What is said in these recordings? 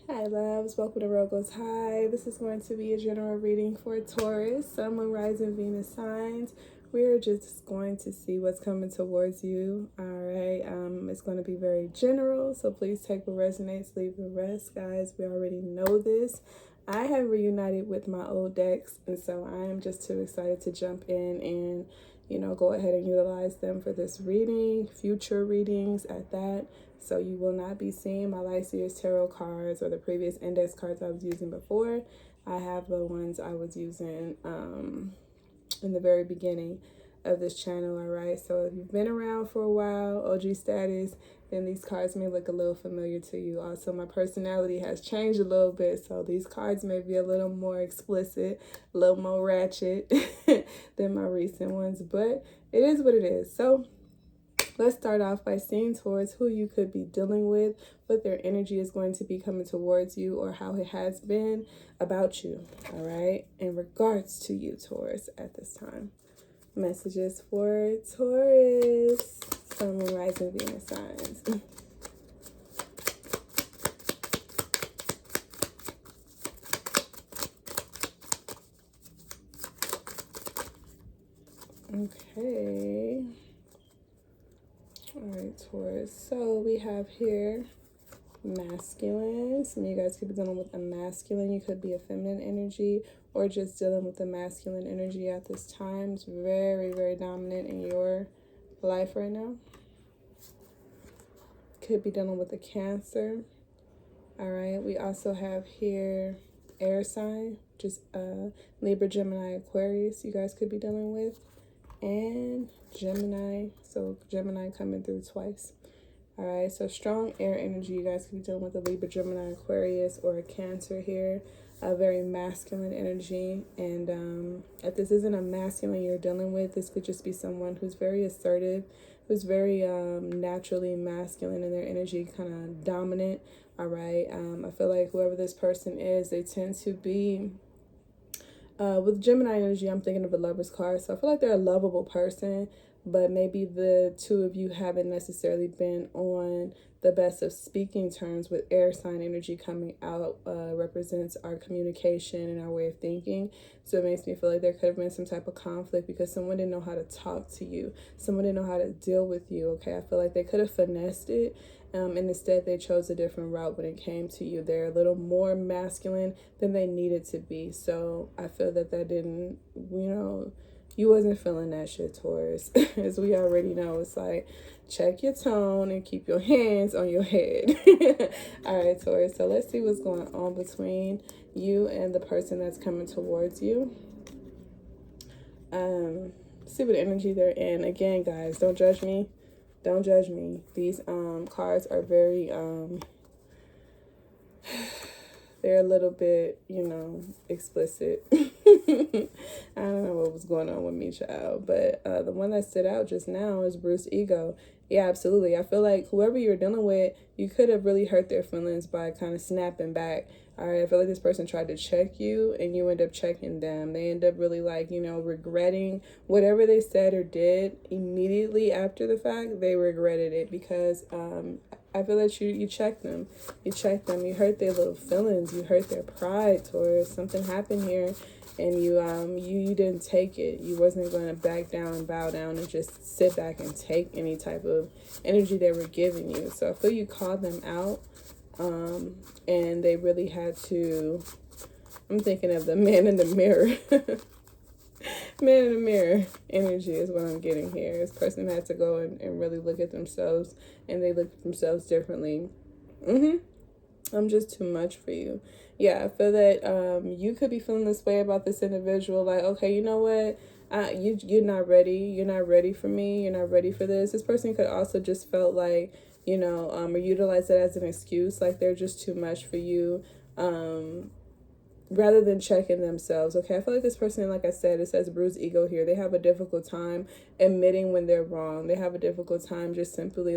Hi loves, welcome to Road Goes High. This is going to be a general reading for Taurus, Sun, Moon, Rising, Venus signs. We're just going to see what's coming towards you. All right, it's going to be very general, so please take what resonates, leave the rest, guys. We already know this. I have reunited with my old decks, and so I am just too excited to jump in and go ahead and utilize them for this reading, future readings at that. So you will not be seeing my Light Seers Tarot cards or the previous index cards I was using before. I have the ones I was using in the very beginning of this channel. All right, so if you've been around for a while, OG status, then these cards may look a little familiar to you. Also, my personality has changed a little bit, so these cards may be a little more explicit, a little more ratchet than my recent ones, but it is what it is. So let's start off by seeing towards who you could be dealing with, what their energy is going to be coming towards you, or how it has been about you, all right, in regards to you, Taurus, at this time. Messages for Taurus, Sun, Moon, Rising, Venus signs. Okay. All right, Taurus. So we have here masculine. Some of you guys could be dealing with a masculine. You could be a feminine energy or just dealing with the masculine energy at this time. It's very, very dominant in your life right now. Could be dealing with a Cancer. All right. We also have here air sign, just Libra, Gemini, Aquarius. You guys could be dealing with, and Gemini. So Gemini coming through twice. All right, so strong air energy. You guys could be dealing with a Libra, Gemini, Aquarius, or a Cancer here. A very masculine energy. And if this isn't a masculine you're dealing with, this could just be someone who's very assertive, who's very naturally masculine in their energy, kind of dominant. All right, I feel like whoever this person is, they tend to be... with Gemini energy, I'm thinking of the Lover's card. So I feel like they're a lovable person, but maybe the two of you haven't necessarily been on the best of speaking terms. With air sign energy coming out represents our communication and our way of thinking. So it makes me feel like there could have been some type of conflict because someone didn't know how to talk to you. Someone didn't know how to deal with you, okay? I feel like they could have finessed it. And instead they chose a different route when it came to you. They're a little more masculine than they needed to be. So I feel that didn't, you wasn't feeling that shit, Taurus. As we already know, it's like, check your tone and keep your hands on your head. All right, Taurus. So let's see what's going on between you and the person that's coming towards you. See what energy they're in. Again, guys, don't judge me. Don't judge me. These cards are very they're a little bit, explicit. I don't know what was going on with me, child, but the one that stood out just now is Bruce Ego. Yeah, absolutely. I feel like whoever you're dealing with, you could have really hurt their feelings by kind of snapping back. All right, I feel like this person tried to check you and you end up checking them. They end up really regretting whatever they said or did immediately after the fact. They regretted it because I feel that you checked them. You checked them. You hurt their little feelings. You hurt their pride, Taurus. Something happened here and you didn't take it. You wasn't going to back down and bow down and just sit back and take any type of energy they were giving you. So I feel you called them out. And they really had to, I'm thinking of the man in the mirror. Man in the mirror energy is what I'm getting here. This person had to go and really look at themselves, and they looked at themselves differently. I'm just too much for you. Yeah, I feel that you could be feeling this way about this individual. Like, okay, you know what? You're not ready. You're not ready for me. You're not ready for this. This person could also just felt like, or utilize it as an excuse, like they're just too much for you, rather than checking themselves. Okay, I feel like this person, like I said, it says bruised ego here. They have a difficult time admitting when they're wrong. They have a difficult time just simply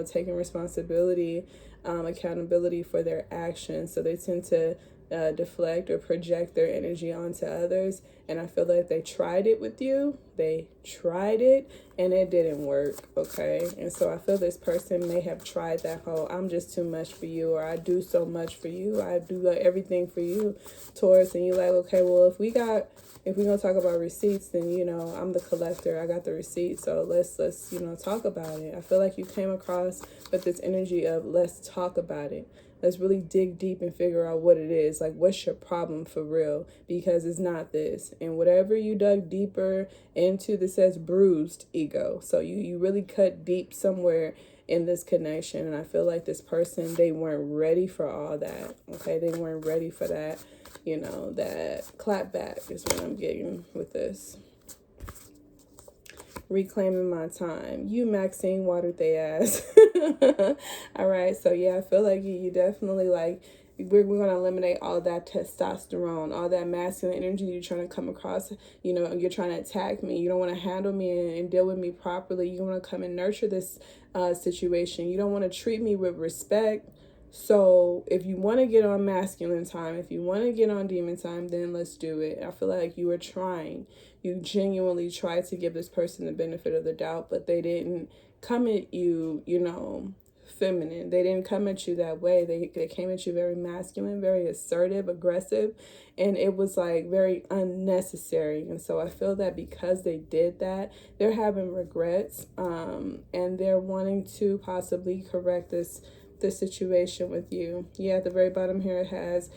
taking responsibility, accountability for their actions. So they tend to deflect or project their energy onto others. And I feel like they tried it with you, They tried it and it didn't work, okay? And so I feel this person may have tried that whole I'm just too much for you, or I do so much for you, I do everything for you, Taurus. And you're like, okay, well, if we're gonna talk about receipts, then I'm the collector, I got the receipts, so let's talk about it. I feel like you came across with this energy of let's talk about it. Let's really dig deep and figure out what it is. Like, what's your problem for real? Because it's not this. And whatever you dug deeper into, this says bruised ego. So you really cut deep somewhere in this connection. And I feel like this person, they weren't ready for all that. Okay, they weren't ready for that. That clap back is what I'm getting with this. Reclaiming my time. You, Maxine, watered their ass. All right, so yeah, I feel like you definitely we're going to eliminate all that testosterone, all that masculine energy you're trying to come across. You're trying to attack me. You don't want to handle me and deal with me properly. You want to come and nurture this situation. You don't want to treat me with respect. So if you want to get on masculine time, if you want to get on demon time, then let's do it. I feel like you were trying. You genuinely tried to give this person the benefit of the doubt, but they didn't come at you, feminine. They didn't come at you that way. They came at you very masculine, very assertive, aggressive, and it was very unnecessary. And so I feel that because they did that, they're having regrets, and they're wanting to possibly correct this situation with you. Yeah, at the very bottom here it has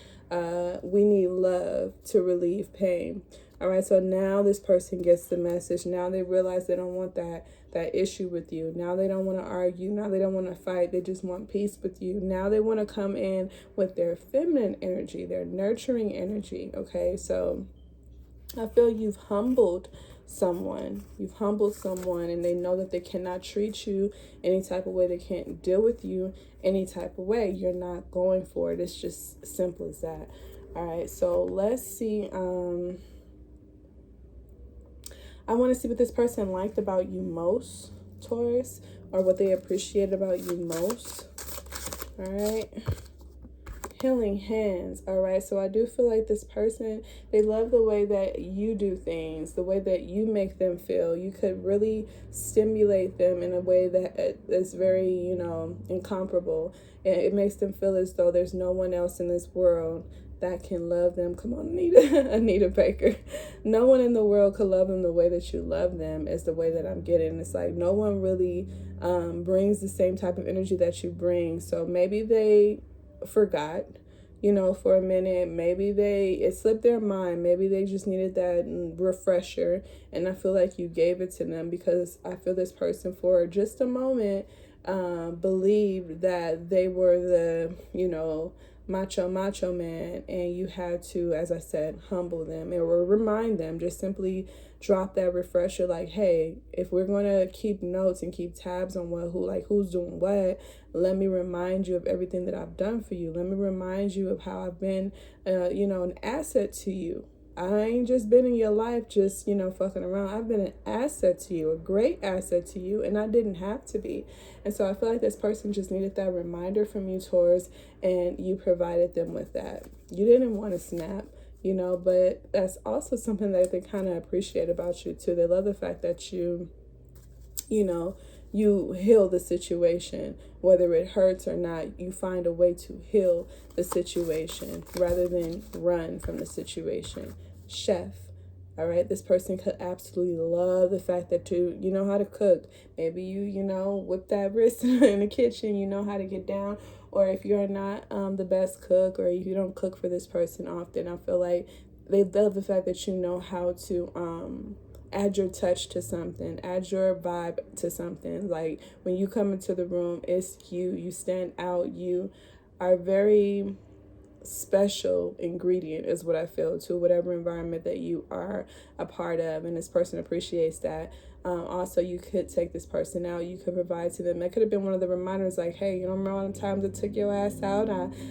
we need love to relieve pain. All right, so now this person gets the message. Now they realize they don't want that issue with you. Now they don't want to argue. Now they don't want to fight. They just want peace with you. Now they want to come in with their feminine energy, their nurturing energy. Okay, so I feel you've humbled someone. You've humbled someone, and they know that they cannot treat you any type of way. They can't deal with you any type of way. You're not going for it. It's just simple as that. All right, so let's see. I want to see what this person liked about you most, Taurus, or what they appreciated about you most. All right. Healing hands. All right, so I do feel like this person, they love the way that you do things, the way that you make them feel. You could really stimulate them in a way that is very, incomparable. And it makes them feel as though there's no one else in this world that can love them. Come on, Anita Baker. No one in the world could love them the way that you love them, is the way that I'm getting. It's like no one really brings the same type of energy that you bring. So maybe they forgot, for a minute. Maybe it slipped their mind. Maybe they just needed that refresher. And I feel like you gave it to them, because I feel this person for just a moment believed that they were the, macho man, and you had to, as I said, humble them or remind them. Just simply drop that refresher, like, hey, if we're going to keep notes and keep tabs on who's doing what, let me remind you of everything that I've done for you. Let me remind you of how I've been an asset to you. I ain't just been in your life just, fucking around. I've been an asset to you, a great asset to you, and I didn't have to be. And so I feel like this person just needed that reminder from you, Taurus, and you provided them with that. You didn't want to snap, but that's also something that they kind of appreciate about you, too. They love the fact that you heal the situation, whether it hurts or not. You find a way to heal the situation rather than run from the situation. Chef. All right, this person could absolutely love the fact that you know how to cook. Maybe you whip that wrist in the kitchen, you know how to get down. Or if you're not the best cook, or if you don't cook for this person often, I feel like they love the fact that you know how to add your touch to something, add your vibe to something. Like when you come into the room, it's you stand out, you are very special ingredient, is what I feel, to whatever environment that you are a part of, and this person appreciates that. Also, you could take this person out. You could provide to them. That could have been one of the reminders, like, hey, remember all the times I took your ass out?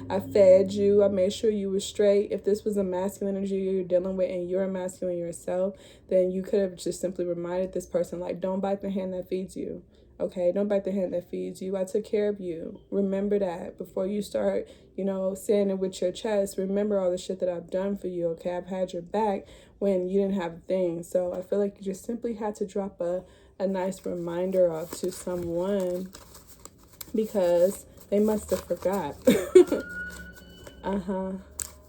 I fed you. I made sure you were straight. If this was a masculine energy you're dealing with and you're a masculine yourself, then you could have just simply reminded this person, like, don't bite the hand that feeds you. Okay, don't bite the hand that feeds you. I took care of you. Remember that before you start, saying it with your chest. Remember all the shit that I've done for you. Okay, I've had your back when you didn't have a thing. So I feel like you just simply had to drop a nice reminder off to someone because they must have forgot.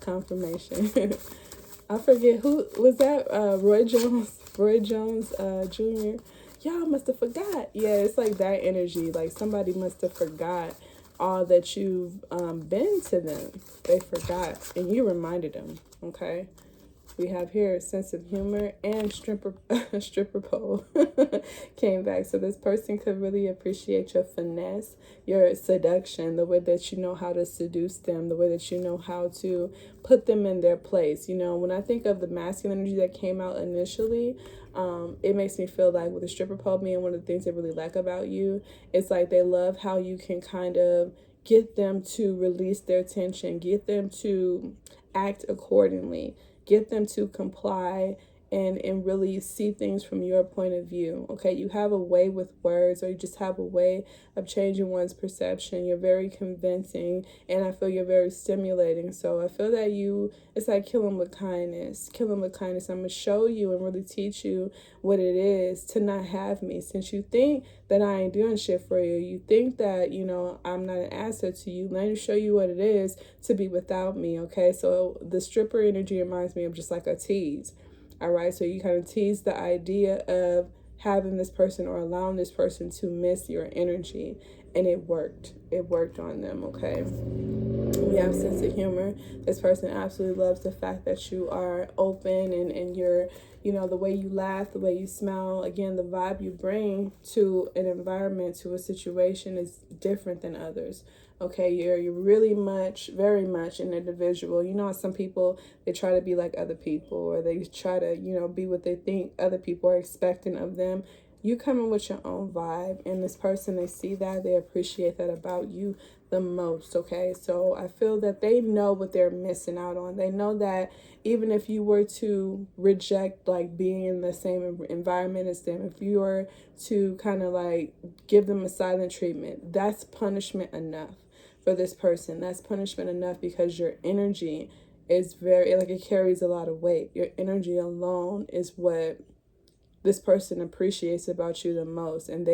Confirmation. I forget who was that. Roy Jones. Roy Jones Jr. Y'all must have forgot. Yeah, it's like that energy. Like somebody must have forgot all that you've been to them. They forgot, and you reminded them. Okay. We have here a sense of humor and stripper pole came back. So this person could really appreciate your finesse, your seduction, the way that you know how to seduce them, the way that you know how to put them in their place. When I think of the masculine energy that came out initially, it makes me feel like with the stripper pole being one of the things they really like about you, it's like they love how you can kind of get them to release their tension, get them to act accordingly, get them to comply and really see things from your point of view. Okay, you have a way with words, or you just have a way of changing one's perception. You're very convincing, and I feel you're very stimulating. So I feel that it's like kill them with kindness. Kill them with kindness. I'm going to show you and really teach you what it is to not have me. Since you think that I ain't doing shit for you, you think that, I'm not an asset to you, let me show you what it is to be without me. Okay, so the stripper energy reminds me of just like a tease. All right, so you kind of tease the idea of having this person or allowing this person to miss your energy, and it worked. It worked on them. Okay, we have sense of humor. This person absolutely loves the fact that you are open and you're, the way you laugh, the way you smile. Again, the vibe you bring to an environment, to a situation is different than others. Okay, you're really very much an individual. Some people, they try to be like other people, or they try to, be what they think other people are expecting of them. You come in with your own vibe, and this person, they see that, they appreciate that about you the most. Okay, so I feel that they know what they're missing out on. They know that even if you were to reject like being in the same environment as them, if you were to kind of like give them a silent treatment, that's punishment enough for this person. That's punishment enough, because your energy is it carries a lot of weight. Your energy alone is what this person appreciates about you the most. And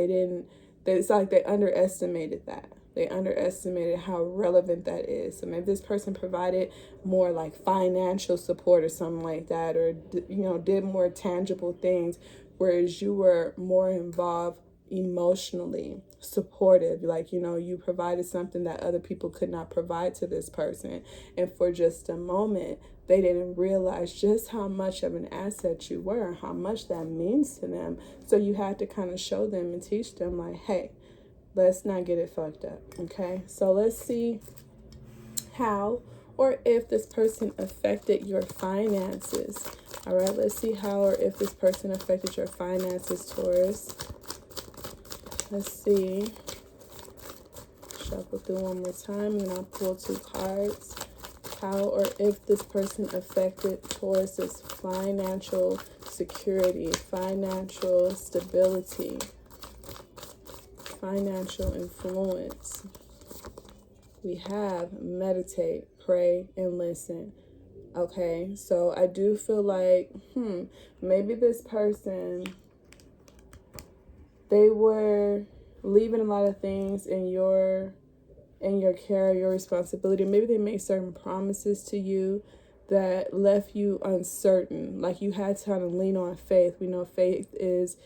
it's like they underestimated that. They underestimated how relevant that is. So maybe this person provided more like financial support or something like that, or, did more tangible things, whereas you were more involved emotionally supportive. Like, you provided something that other people could not provide to this person. And for just a moment, they didn't realize just how much of an asset you were, how much that means to them. So you had to kind of show them and teach them like, hey, let's not get it fucked up. Okay, so let's see how or if this person affected your finances. All right, let's see how or if this person affected your finances, Taurus. Let's see. Shuffle through one more time, and I'll pull 2 cards. How or if this person affected Taurus's financial security, financial stability, financial influence. We have meditate, pray, and listen. Okay, so I do feel like, maybe this person, they were leaving a lot of things in your care, your responsibility. Maybe they made certain promises to you that left you uncertain. Like you had to kind of lean on faith. We know faith is,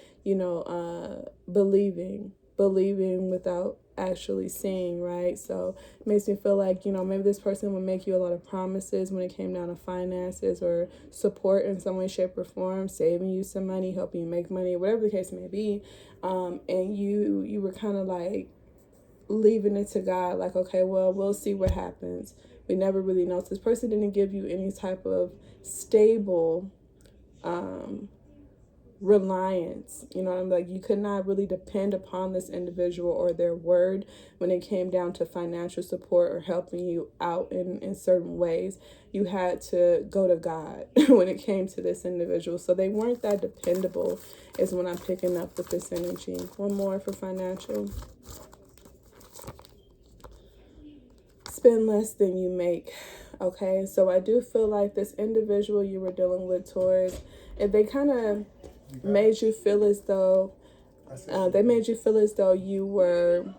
believing without actually seeing, right? So it makes me feel like, maybe this person would make you a lot of promises when it came down to finances or support in some way, shape, or form, saving you some money, helping you make money, whatever the case may be. And you were kind of like leaving it to God, like, okay, well, we'll see what happens. We never really know. So this person didn't give you any type of stable reliance. You know, I'm like, you could not really depend upon this individual or their word when it came down to financial support or helping you out in certain ways. You had to go to God when it came to this individual. So they weren't that dependable, is what I'm picking up with this energy. One more for financial. Spend less than you make. Okay, so I do feel like this individual you were dealing with, Taurus, if they kind of made you feel as though you were,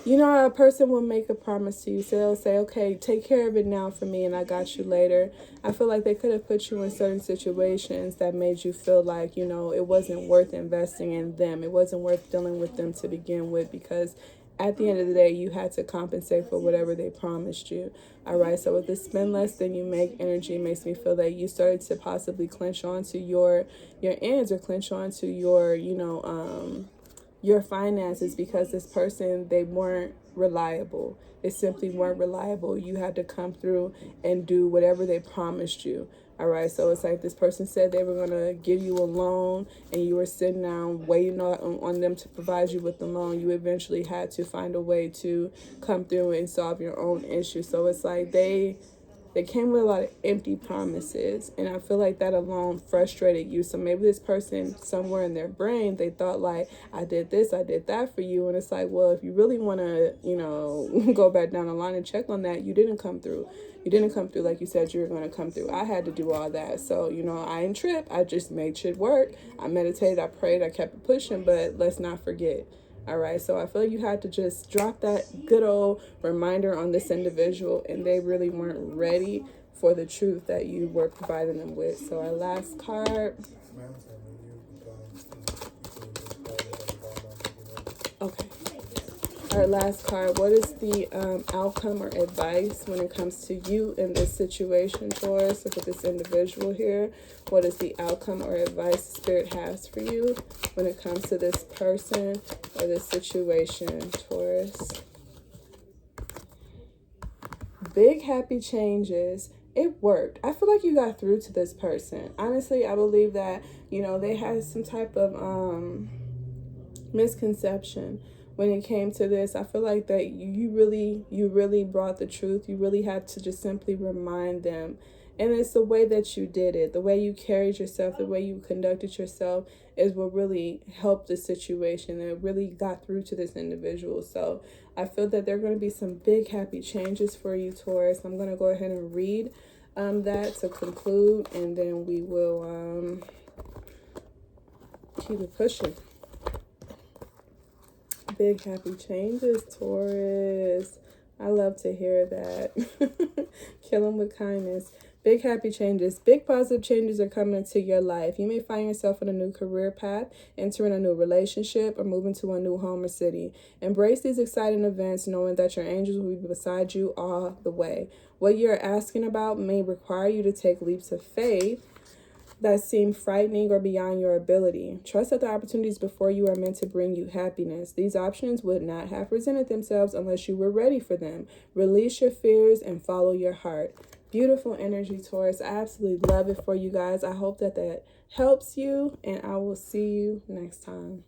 you know, a person will make a promise to you. So they'll say, okay, take care of it now for me and I got you later. I feel like they could have put you in certain situations that made you feel like, you know, it wasn't worth investing in them. It wasn't worth dealing with them to begin with, because at the end of the day, you had to compensate for whatever they promised you. All right. So with this spend less than you make energy, makes me feel that you started to possibly clench onto your ends, or clench onto your, you know, your finances, because this person, they weren't reliable. They simply weren't reliable. You had to come through and do whatever they promised you. All right, so it's like this person said they were going to give you a loan, and you were sitting down waiting on them to provide you with the loan. You eventually had to find a way to come through and solve your own issue. So it's like they came with a lot of empty promises, and I feel like that alone frustrated you. So maybe this person, somewhere in their brain, they thought like, I did this, I did that for you. And it's like, well, if you really want to, you know, go back down the line and check on that, you didn't come through. You didn't come through like you said you were going to come through. I had to do all that. So, you know, I ain't trip. I just made shit work. I meditated, I prayed, I kept it pushing, but let's not forget. All right, so I feel you had to just drop that good old reminder on this individual, and they really weren't ready for the truth that you were providing them with. So our last card. Okay. Our last card. What is the outcome or advice when it comes to you in this situation, Taurus? Look at this individual here. What is the outcome or advice Spirit has for you when it comes to this person or this situation, Taurus? Big happy changes. It worked. I feel like you got through to this person. Honestly, I believe that, you know, they had some type of misconception when it came to this. I feel like that you really brought the truth. You really had to just simply remind them. And it's the way that you did it, the way you carried yourself, the way you conducted yourself is what really helped the situation. And it really got through to this individual. So I feel that there are going to be some big happy changes for you, Taurus. I'm going to go ahead and read that to conclude, and then we will keep it pushing. Big happy changes, Taurus. I love to hear that. Kill them with kindness. Big happy changes. Big positive changes are coming into your life. You may find yourself on a new career path, entering a new relationship, or moving to a new home or city. Embrace these exciting events, knowing that your angels will be beside you all the way. What you're asking about may require you to take leaps of faith that seem frightening or beyond your ability. Trust that the opportunities before you are meant to bring you happiness. These options would not have presented themselves unless you were ready for them. Release your fears and follow your heart. Beautiful energy, Taurus. I absolutely love it for you guys. I hope that helps you, and I will see you next time.